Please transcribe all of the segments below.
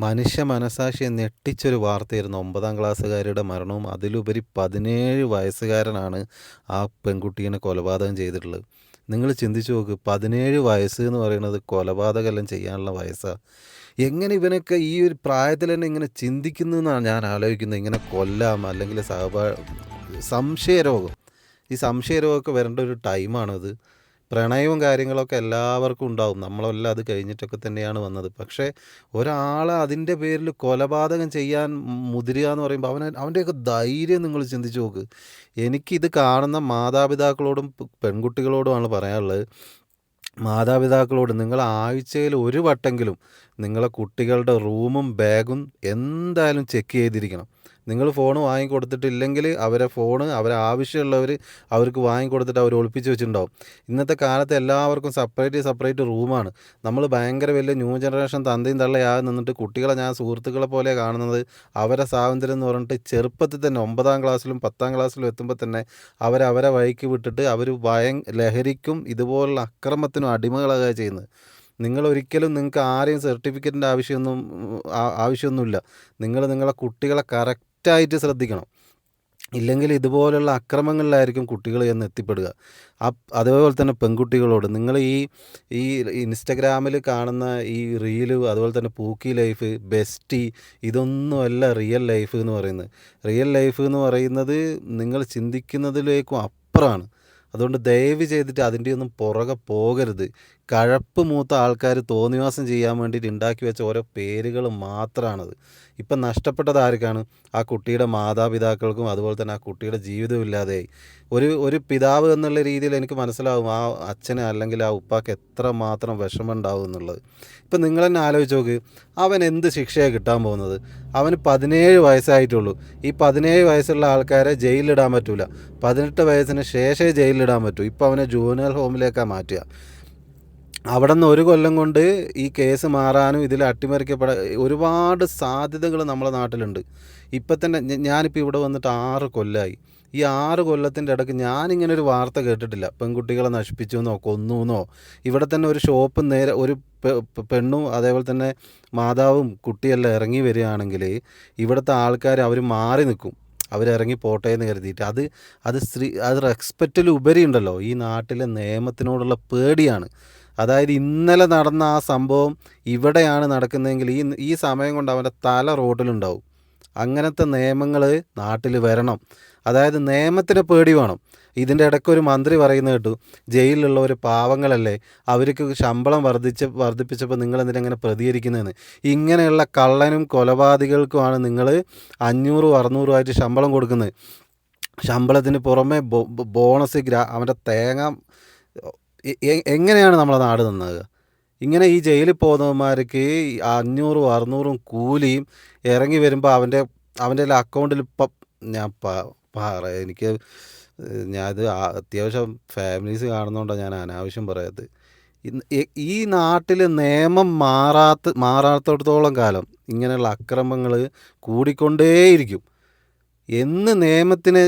മനുഷ്യ മനസാക്ഷിയെ ഞെട്ടിച്ചൊരു വാർത്തയായിരുന്നു 9ാം ക്ലാസ്സുകാരിയുടെ മരണവും. അതിലുപരി 17 വയസ്സുകാരനാണ് ആ പെൺകുട്ടീനെ കൊലപാതകം ചെയ്തിട്ടുള്ളത്. നിങ്ങൾ ചിന്തിച്ചു നോക്ക്, 17 വയസ്സ് എന്ന് പറയുന്നത് കൊലപാതകമെല്ലാം ചെയ്യാനുള്ള വയസ്സാണ്. എങ്ങനെ ഇവനൊക്കെ ഈ ഒരു പ്രായത്തിൽ തന്നെ ഇങ്ങനെ ചിന്തിക്കുന്നു എന്നാണ് ഞാൻ ആലോചിക്കുന്നത്. ഇങ്ങനെ കൊല്ലാം, അല്ലെങ്കിൽ സംശയരോഗം, ഈ സംശയരോഗമൊക്കെ വരേണ്ട ഒരു ടൈമാണത്. പ്രണയവും കാര്യങ്ങളൊക്കെ എല്ലാവർക്കും ഉണ്ടാവും. നമ്മളെല്ലാം അത് കഴിഞ്ഞിട്ടൊക്കെ തന്നെയാണ് വന്നത്. പക്ഷേ ഒരാളെ അതിൻ്റെ പേരിൽ കൊലപാതകം ചെയ്യാൻ മുതിരുക എന്ന് പറയുമ്പോൾ അവൻ്റെയൊക്കെ ധൈര്യം നിങ്ങൾ ചിന്തിച്ച് നോക്ക്. എനിക്കിത് കാണുന്ന മാതാപിതാക്കളോടും പെൺകുട്ടികളോടുമാണ് പറയാനുള്ളത്. മാതാപിതാക്കളോട് നിങ്ങൾ ആഴ്ചയിൽ ഒരു വട്ടെങ്കിലും നിങ്ങളെ കുട്ടികളുടെ റൂമും ബാഗും എന്തായാലും ചെക്ക് ചെയ്തിരിക്കണം. നിങ്ങൾ ഫോൺ വാങ്ങിക്കൊടുത്തിട്ടില്ലെങ്കിൽ അവരെ ഫോണ് ആവശ്യമുള്ളവർ അവർക്ക് വാങ്ങിക്കൊടുത്തിട്ട് അവർ ഒളിപ്പിച്ച് വെച്ചിട്ടുണ്ടാവും. ഇന്നത്തെ കാലത്ത് എല്ലാവർക്കും സെപ്പറേറ്റ് റൂമാണ്. നമ്മൾ ഭയങ്കര വലിയ ന്യൂ ജനറേഷൻ തന്തയും തള്ളയാതെ നിന്നിട്ട് കുട്ടികളെ ഞാൻ സുഹൃത്തുക്കളെ പോലെ കാണുന്നത്. അവരെ സ്വാതന്ത്ര്യം എന്ന് പറഞ്ഞിട്ട് ചെറുപ്പത്തിൽ തന്നെ 9ാം ക്ലാസ്സിലും 10ാം ക്ലാസ്സിലും എത്തുമ്പോൾ തന്നെ അവരെ വഴിക്ക് വിട്ടിട്ട് അവർ ലഹരിക്കും ഇതുപോലുള്ള അക്രമത്തിനും അടിമകളാകുക ചെയ്യുന്നത്. നിങ്ങൾക്ക് ആരെയും സർട്ടിഫിക്കറ്റിൻ്റെ ആവശ്യമൊന്നുമില്ല. നിങ്ങളെ കുട്ടികളെ കറക്റ്റായിട്ട് ശ്രദ്ധിക്കണം. ഇല്ലെങ്കിൽ ഇതുപോലുള്ള അക്രമങ്ങളിലായിരിക്കും കുട്ടികൾ എന്ന് എത്തിപ്പെടുക. അതേപോലെ തന്നെ പെൺകുട്ടികളോട് നിങ്ങൾ ഈ ഇൻസ്റ്റഗ്രാമിൽ കാണുന്ന ഈ റീല്, അതുപോലെ തന്നെ പൂക്കി ലൈഫ്, ബെസ്റ്റി, ഇതൊന്നുമല്ല റിയൽ ലൈഫ് എന്ന് പറയുന്നത്. റിയൽ ലൈഫ് എന്ന് പറയുന്നത് നിങ്ങൾ ചിന്തിക്കുന്നതിലേക്കും അപ്പുറമാണ്. അതുകൊണ്ട് ദയവ് ചെയ്തിട്ട് അതിൻ്റെയൊന്നും പുറകെ പോകരുത്. കഴപ്പ് മൂത്ത ആൾക്കാർ തോന്നിവാസം ചെയ്യാൻ വേണ്ടിയിട്ട് ഉണ്ടാക്കി വെച്ച ഓരോ പേരുകൾ മാത്രമാണത്. ഇപ്പം നഷ്ടപ്പെട്ടത് ആർക്കാണ്? ആ കുട്ടിയുടെ മാതാപിതാക്കൾക്കും അതുപോലെ തന്നെ ആ കുട്ടിയുടെ ജീവിതം ഇല്ലാതെയായി. ഒരു പിതാവ് എന്നുള്ള രീതിയിൽ എനിക്ക് മനസ്സിലാവും ആ അച്ഛന് അല്ലെങ്കിൽ ആ ഉപ്പാക്ക് എത്രമാത്രം വിഷമം ഉണ്ടാവും എന്നുള്ളത്. ഇപ്പം നിങ്ങൾ തന്നെ ആലോചിച്ച് നോക്ക്, അവൻ എന്ത് ശിക്ഷയാണ് കിട്ടാൻ പോകുന്നത്? അവന് 17 വയസ്സായിട്ടുള്ളൂ. ഈ 17 വയസ്സുള്ള ആൾക്കാരെ ജയിലിലിടാൻ പറ്റില്ല. 18 വയസ്സിന് ശേഷമേ ജയിലിലിടാൻ പറ്റൂ. ഇപ്പോൾ അവനെ ജൂനിയർ ഹോമിലേക്കാണ് മാറ്റുക. അവിടെ നിന്ന് ഒരു കൊല്ലം കൊണ്ട് ഈ കേസ് മാറാനും ഇതിൽ ഒരുപാട് സാധ്യതകൾ നമ്മളെ നാട്ടിലുണ്ട്. ഇപ്പം തന്നെ ഞാനിപ്പോൾ ഇവിടെ വന്നിട്ട് 6 കൊല്ലമായി. ഈ 6 കൊല്ലത്തിൻ്റെ ഇടയ്ക്ക് ഞാനിങ്ങനെ ഒരു വാർത്ത കേട്ടിട്ടില്ല. പെൺകുട്ടികളെ നശിപ്പിച്ചു എന്നോ കൊന്നു എന്നോ. ഇവിടെ തന്നെ ഒരു ഷോപ്പ് നേരെ ഒരു പെണ്ണും അതേപോലെ തന്നെ മാതാവും കുട്ടിയെല്ലാം ഇറങ്ങി വരികയാണെങ്കിൽ ഇവിടുത്തെ ആൾക്കാർ അവർ മാറി നിൽക്കും. അവരിറങ്ങി പോട്ടെ എന്ന് കരുതിയിട്ട്. അത് റെസ്പെക്റ്റിലുപരി ഉണ്ടല്ലോ, ഈ നാട്ടിലെ നിയമത്തിനോടുള്ള പേടിയാണ്. അതായത് ഇന്നലെ നടന്ന ആ സംഭവം ഇവിടെയാണ് നടക്കുന്നതെങ്കിൽ ഈ സമയം കൊണ്ട് അവൻ്റെ തല റോഡിലുണ്ടാവും. അങ്ങനത്തെ നിയമങ്ങൾ നാട്ടിൽ വരണം. അതായത് നിയമത്തിന് പേടി വേണം. ഇതിൻ്റെ ഇടയ്ക്ക് ഒരു മന്ത്രി പറയുന്നത് കേട്ടു, ജയിലിലുള്ളവർ പാവങ്ങളല്ലേ, അവർക്ക് ശമ്പളം വർദ്ധിപ്പിച്ചപ്പോൾ നിങ്ങളെന്തിനങ്ങനെ പ്രതികരിക്കുന്നതെന്ന്. ഇങ്ങനെയുള്ള കള്ളനും കൊലപാതകൾക്കുമാണ് നിങ്ങൾ 500-600 ആയിട്ട് ശമ്പളം കൊടുക്കുന്നത്. ശമ്പളത്തിന് പുറമെ ബോണസ്, അവൻ്റെ തേങ്ങ. എങ്ങനെയാണ് നമ്മളെ നാട് നന്നാകുക? ഇങ്ങനെ ഈ ജയിലിൽ പോകുന്നവന്മാർക്ക് 500-600 കൂലിയും ഇറങ്ങി വരുമ്പോൾ അവൻ്റെ അക്കൗണ്ടിൽ ഇപ്പം ഞാൻ എനിക്ക് ഞാനത് അത്യാവശ്യം ഫാമിലീസ് കാണുന്നതുകൊണ്ടാണ് ഞാൻ അനാവശ്യം പറയാത്തത്. ഈ നാട്ടിൽ നിയമം മാറാത്തിടത്തോളം കാലം ഇങ്ങനെയുള്ള അക്രമങ്ങൾ കൂടിക്കൊണ്ടേയിരിക്കും. എന്ന് നിയമത്തിന്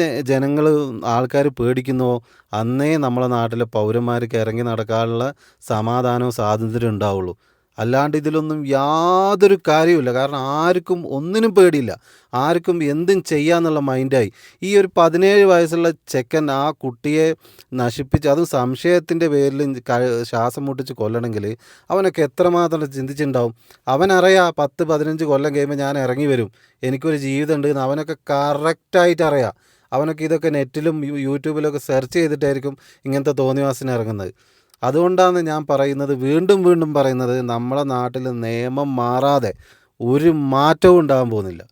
ആൾക്കാർ പേടിക്കുന്നുവോ അന്നേ നമ്മളെ നാട്ടിലെ പൗരന്മാർക്ക് ഇറങ്ങി നടക്കാനുള്ള സമാധാനവും സ്വാതന്ത്ര്യം ഉണ്ടാവുള്ളൂ. അല്ലാണ്ട് ഇതിലൊന്നും യാതൊരു കാര്യവുമില്ല. കാരണം ആർക്കും ഒന്നിനും പേടിയില്ല. ആർക്കും എന്തും ചെയ്യാന്നുള്ള മൈൻഡായി. ഈ ഒരു 17 വയസ്സുള്ള ചെക്കൻ ആ കുട്ടിയെ നശിപ്പിച്ച്, അതും സംശയത്തിൻ്റെ പേരിൽ ശ്വാസം മുട്ടിച്ച് കൊല്ലണമെങ്കിൽ അവനൊക്കെ എത്രമാത്രം ചിന്തിച്ചിട്ടുണ്ടാവും. അവനറിയാം 10-15 കൊല്ലം കഴിയുമ്പോൾ ഞാൻ ഇറങ്ങി വരും, എനിക്കൊരു ജീവിതമുണ്ട് എന്ന് അവനൊക്കെ കറക്റ്റായിട്ട് അറിയാം. അവനൊക്കെ ഇതൊക്കെ നെറ്റിലും യൂട്യൂബിലൊക്കെ സെർച്ച് ചെയ്തിട്ടായിരിക്കും ഇങ്ങനത്തെ തോന്നിവാസന ഇറങ്ങുന്നത്. അതുകൊണ്ടാണ് ഞാൻ പറയുന്നത്, വീണ്ടും പറയുന്നത്, നമ്മളെ നാട്ടിൽ നിയമം മാറാതെ ഒരു മാറ്റവും ഉണ്ടാകാൻ പോകുന്നില്ല.